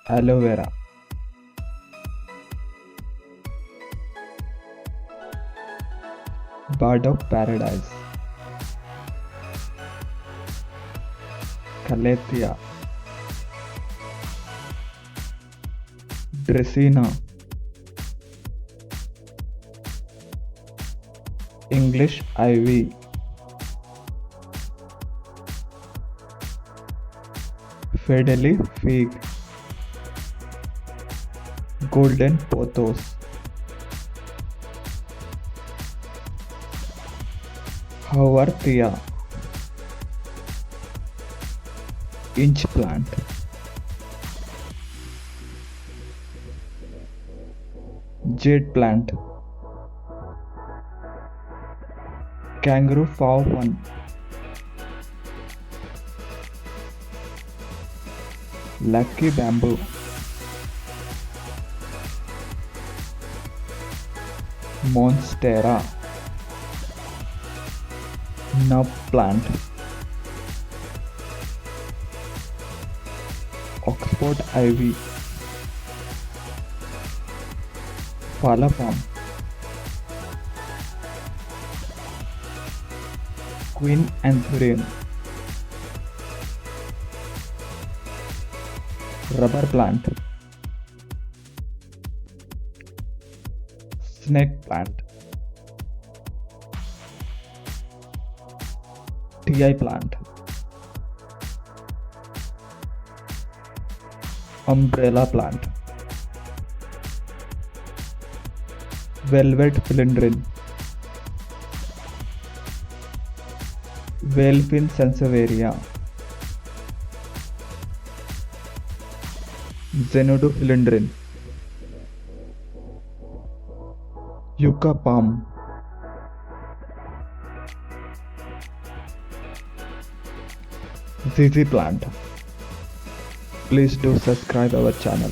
aloe vera, bird of paradise, calathea, dracena, English ivy, Fiddle Leaf Fig, golden pothos, Hawarthia, inch plant, jade plant, kangaroo fawn, lucky bamboo, Monstera, nub plant, Oxford ivy, falafam, queen anthurium, rubber plant, snake plant, ti plant, umbrella plant, velvet philodendron, Whalefin sansevieria, Xenodo philodendron, yucca palm, ZZ plant. Please do subscribe our channel.